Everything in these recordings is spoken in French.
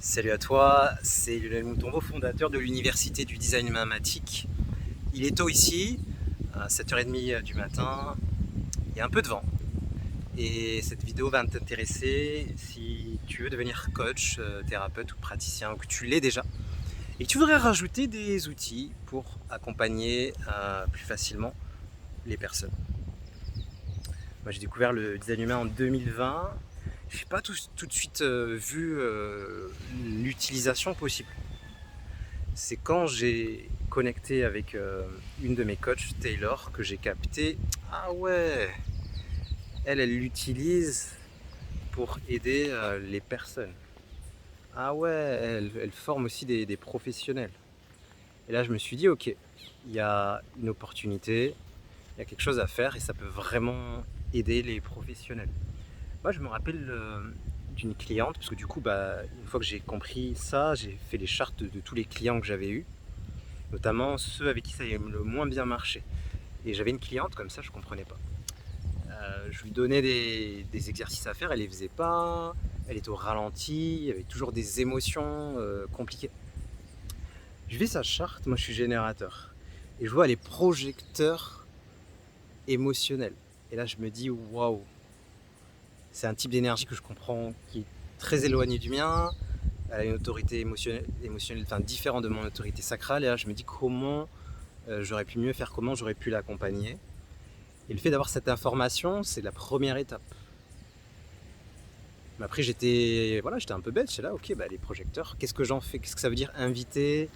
Salut à toi, c'est Lionel Moutongo, fondateur de l'Université du Design Humain-Matic. Il est tôt ici, à 7h30 du matin, il y a un peu de vent. Et cette vidéo va t'intéresser si tu veux devenir coach, thérapeute ou praticien, ou que tu l'es déjà, et que tu voudrais rajouter des outils pour accompagner plus facilement les personnes. Moi j'ai découvert le design humain en 2020. Je n'ai pas tout de suite vu l'utilisation possible. C'est quand j'ai connecté avec une de mes coachs, Taylor, que j'ai capté, ah ouais, elle l'utilise pour aider les personnes. Ah ouais, elle forme aussi des professionnels. Et là, je me suis dit, ok, il y a une opportunité, il y a quelque chose à faire et ça peut vraiment aider les professionnels. Moi, je me rappelle d'une cliente, parce que du coup, une fois que j'ai compris ça, j'ai fait les chartes de tous les clients que j'avais eus, notamment ceux avec qui ça avait le moins bien marché. Et j'avais une cliente comme ça, je comprenais pas. Je lui donnais des exercices à faire, elle les faisait pas, elle était au ralenti, il y avait toujours des émotions compliquées. Je vis sa charte, moi je suis générateur, et je vois les projecteurs émotionnels. Et là je me dis waouh, c'est un type d'énergie que je comprends qui est très éloigné du mien. Elle a une autorité émotionnelle enfin, différente de mon autorité sacrale. Et là je me dis comment j'aurais pu mieux faire, comment j'aurais pu l'accompagner. Et le fait d'avoir cette information, c'est la première étape. Mais après, j'étais un peu bête. J'étais là, ok, les projecteurs, qu'est-ce que j'en fais? Qu'est-ce que ça veut dire inviter?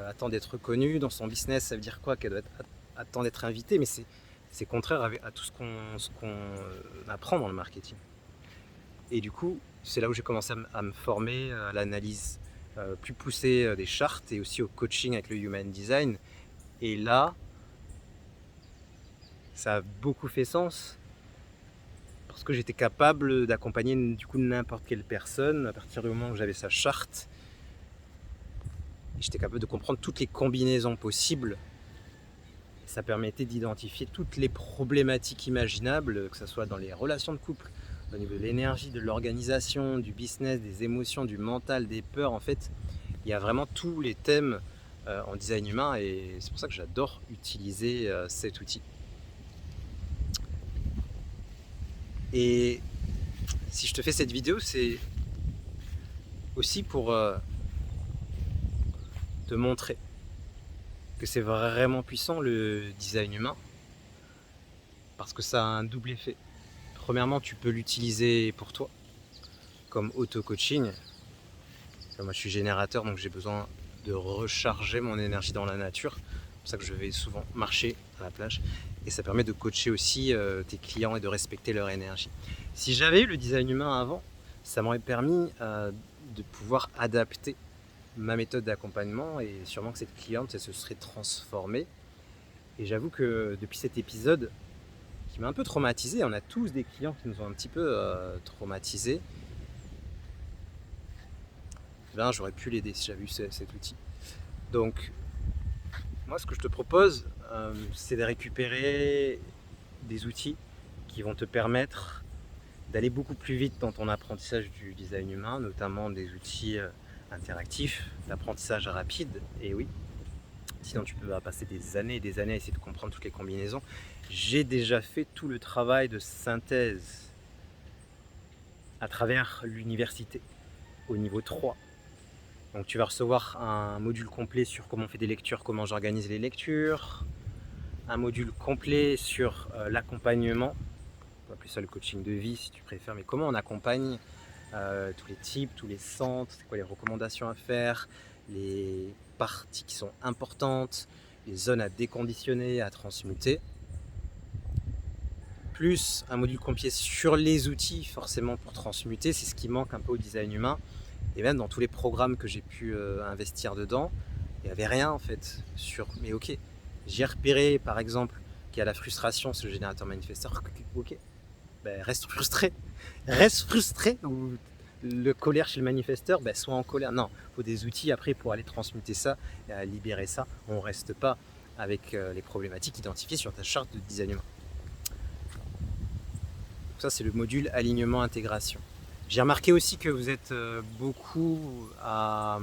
Attendre d'être reconnu dans son business, ça veut dire quoi? Qu'elle doit attendre d'être invitée, mais c'est contraire à tout ce qu'on apprend dans le marketing. Et du coup, c'est là où j'ai commencé à me former à l'analyse plus poussée des chartes et aussi au coaching avec le Human Design. Et là, ça a beaucoup fait sens parce que j'étais capable d'accompagner du coup n'importe quelle personne à partir du moment où j'avais sa charte. J'étais capable de comprendre toutes les combinaisons possibles. Ça permettait d'identifier toutes les problématiques imaginables, que ce soit dans les relations de couple, au niveau de l'énergie, de l'organisation, du business, des émotions, du mental, des peurs. En fait, il y a vraiment tous les thèmes en design humain et c'est pour ça que j'adore utiliser cet outil. Et si je te fais cette vidéo, c'est aussi pour te montrer que c'est vraiment puissant le design humain parce que ça a un double effet. Premièrement, tu peux l'utiliser pour toi comme auto-coaching. Moi je suis générateur donc j'ai besoin de recharger mon énergie dans la nature. C'est pour ça que je vais souvent marcher à la plage et ça permet de coacher aussi tes clients et de respecter leur énergie. Si j'avais eu le design humain avant, ça m'aurait permis de pouvoir adapter ma méthode d'accompagnement et sûrement que cette cliente elle se serait transformée. Et j'avoue que depuis cet épisode qui m'a un peu traumatisé, on a tous des clients qui nous ont un petit peu traumatisés, j'aurais pu l'aider si j'avais eu cet outil. Donc moi ce que je te propose c'est de récupérer des outils qui vont te permettre d'aller beaucoup plus vite dans ton apprentissage du design humain, notamment des outils interactifs, d'apprentissage rapide. Et oui, sinon tu peux passer des années et des années à essayer de comprendre toutes les combinaisons. J'ai déjà fait tout le travail de synthèse à travers l'université au niveau 3. Donc tu vas recevoir un module complet sur comment on fait des lectures, comment j'organise les lectures, un module complet sur l'accompagnement, on va appeler ça le coaching de vie si tu préfères, mais comment on accompagne tous les types, tous les centres, c'est quoi les recommandations à faire, les parties qui sont importantes, les zones à déconditionner, à transmuter, plus un module complet sur les outils forcément pour transmuter, c'est ce qui manque un peu au design humain. Et même dans tous les programmes que j'ai pu investir dedans, il n'y avait rien en fait sur. Mais ok, j'ai repéré par exemple qu'il y a la frustration, c'est le générateur manifesteur. Ok, reste frustré. Reste frustré. Ou le colère chez le manifesteur, soit en colère. Non, il faut des outils après pour aller transmuter ça, libérer ça. On ne reste pas avec les problématiques identifiées sur ta charte de design humain. Ça, c'est le module alignement intégration. J'ai remarqué aussi que vous êtes beaucoup à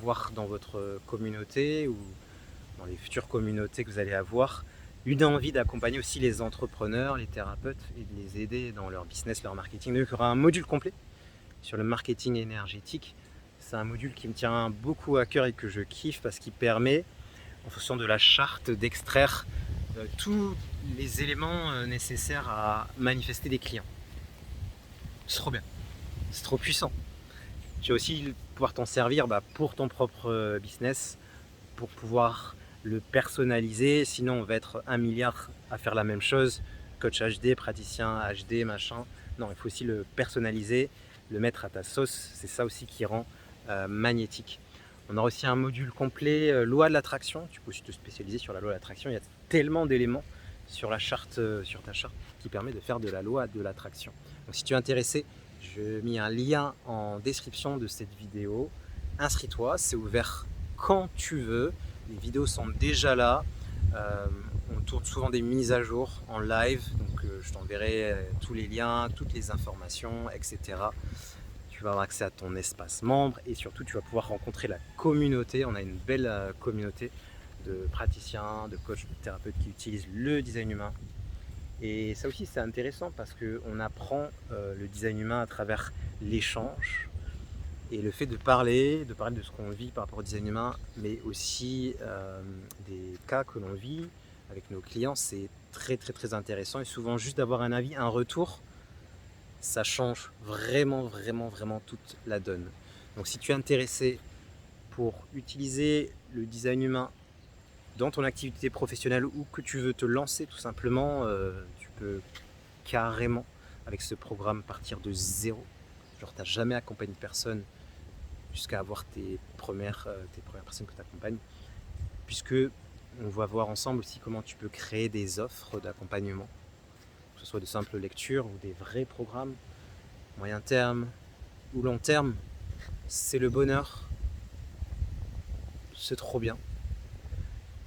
voir dans votre communauté ou dans les futures communautés que vous allez avoir, une envie d'accompagner aussi les entrepreneurs, les thérapeutes et de les aider dans leur business, leur marketing. Donc il y aura un module complet sur le marketing énergétique. C'est un module qui me tient beaucoup à cœur et que je kiffe parce qu'il permet, en fonction de la charte, d'extraire tous les éléments nécessaires à manifester des clients. C'est trop bien, c'est trop puissant. Tu vas aussi pouvoir t'en servir pour ton propre business, pour pouvoir le personnaliser. Sinon, on va être 1 milliard à faire la même chose. Coach HD, praticien HD, machin. Non, il faut aussi le personnaliser, le mettre à ta sauce. C'est ça aussi qui rend magnétique. On aura aussi un module complet, loi de l'attraction. Tu peux aussi te spécialiser sur la loi de l'attraction. Il y a tellement d'éléments sur la charte, sur ta charte, qui permet de faire de la loi de l'attraction. Donc si tu es intéressé, je mis un lien en description de cette vidéo. Inscris-toi, c'est ouvert quand tu veux. Les vidéos sont déjà là. On tourne souvent des mises à jour en live, donc je t'enverrai tous les liens, toutes les informations, etc. Tu vas avoir accès à ton espace membre et surtout tu vas pouvoir rencontrer la communauté. On a une belle communauté de praticiens, de coachs, de thérapeutes qui utilisent le design humain. Et ça aussi c'est intéressant parce qu'on apprend le design humain à travers l'échange et le fait de parler de ce qu'on vit par rapport au design humain, mais aussi des cas que l'on vit avec nos clients, c'est très très très intéressant. Et souvent juste d'avoir un avis, un retour, ça change vraiment vraiment vraiment toute la donne. Donc si tu es intéressé pour utiliser le design humain dans ton activité professionnelle ou que tu veux te lancer tout simplement, tu peux carrément avec ce programme partir de zéro. Genre t'as jamais accompagné personne jusqu'à avoir tes premières personnes que tu accompagnes, puisque on va voir ensemble aussi comment tu peux créer des offres d'accompagnement, que ce soit de simples lectures ou des vrais programmes, moyen terme ou long terme. C'est le bonheur, c'est trop bien.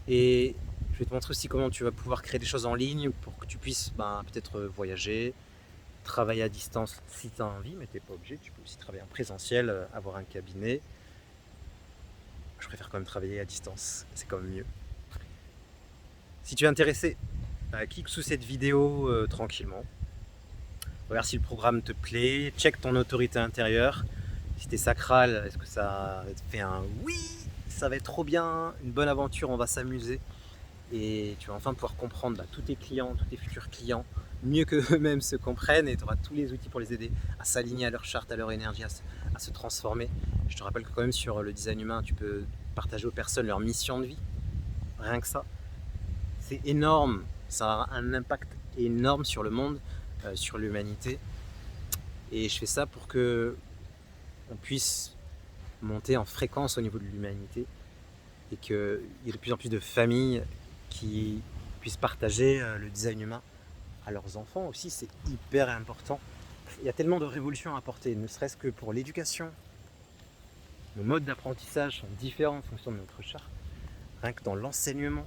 Et je vais te montrer aussi comment tu vas pouvoir créer des choses en ligne pour que tu puisses peut-être voyager, travailler à distance si tu as envie, mais tu n'es pas obligé. Tu peux aussi travailler en présentiel, avoir un cabinet. Je préfère quand même travailler à distance, c'est quand même mieux. Si tu es intéressé, clique sous cette vidéo tranquillement. Regarde si le programme te plaît, check ton autorité intérieure. Si t'es sacral, est-ce que ça te fait un oui, ça va être trop bien, une bonne aventure, on va s'amuser. Et tu vas enfin pouvoir comprendre tous tes clients, tous tes futurs clients, mieux qu'eux-mêmes se comprennent, et tu auras tous les outils pour les aider à s'aligner à leur charte, à leur énergie, à se transformer. Je te rappelle que quand même sur le design humain, tu peux partager aux personnes leur mission de vie. Rien que ça, c'est énorme. Ça a un impact énorme sur le monde, sur l'humanité. Et je fais ça pour que on puisse monter en fréquence au niveau de l'humanité et qu'il y ait de plus en plus de familles qui puissent partager le design humain à leurs enfants aussi. C'est hyper important. Il y a tellement de révolutions à apporter, ne serait-ce que pour l'éducation. Nos modes d'apprentissage sont différents en fonction de notre charte. Rien que dans l'enseignement.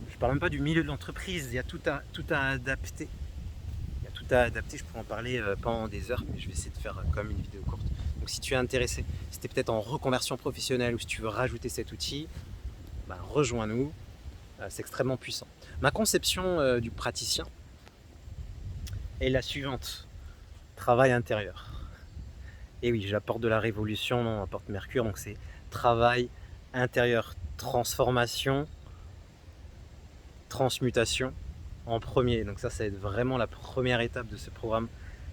Je ne parle même pas du milieu de l'entreprise, il y a tout à adapter. Il y a tout à adapter, je pourrais en parler pendant des heures, mais je vais essayer de faire comme une vidéo courte. Donc si tu es intéressé, si tu es peut-être en reconversion professionnelle ou si tu veux rajouter cet outil, rejoins-nous, c'est extrêmement puissant. Ma conception du praticien est la suivante: travail intérieur. Et oui, j'apporte de la révolution, on apporte Mercure, donc c'est travail intérieur, transformation, transmutation en premier. Donc ça va être vraiment la première étape de ce programme.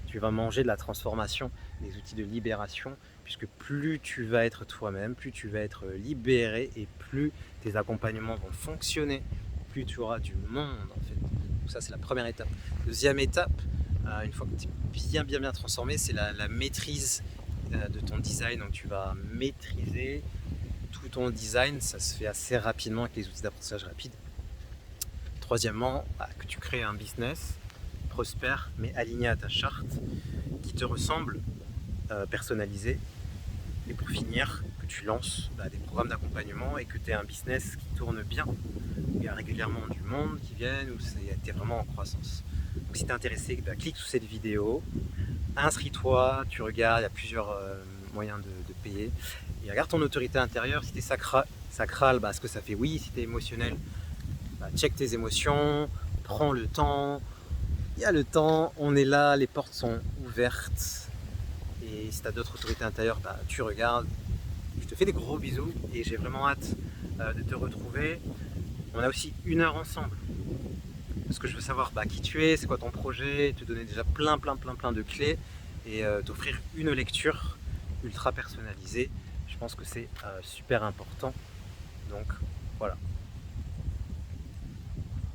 Tu vas manger de la transformation, des outils de libération, puisque plus tu vas être toi-même, plus tu vas être libéré et plus tes accompagnements vont fonctionner, plus tu auras du monde en fait. Donc ça c'est la première étape. Deuxième étape, une fois que tu es bien transformé, c'est la maîtrise de ton design. Donc tu vas maîtriser tout ton design, ça se fait assez rapidement avec les outils d'apprentissage rapide. Troisièmement, que tu crées un business prospère mais aligné à ta charte, qui te ressemble, personnalisé. Et pour finir, que tu lances des programmes d'accompagnement et que tu aies un business qui tourne bien, où il y a régulièrement du monde qui viennent, où tu es vraiment en croissance. Donc si tu es intéressé, clique sous cette vidéo, inscris-toi, tu regardes, il y a plusieurs moyens de payer. Et regarde ton autorité intérieure, si tu es sacral, bah, ce que ça fait oui, si tu es émotionnel, bah, check tes émotions, prends le temps, il y a le temps, on est là, les portes sont ouvertes. Et si tu as d'autres autorités intérieures, bah, tu regardes. Je te fais des gros bisous et j'ai vraiment hâte de te retrouver. On a aussi 1 heure ensemble. Parce que je veux savoir bah, qui tu es, c'est quoi ton projet, te donner déjà plein de clés et t'offrir une lecture ultra personnalisée. Je pense que c'est super important. Donc voilà.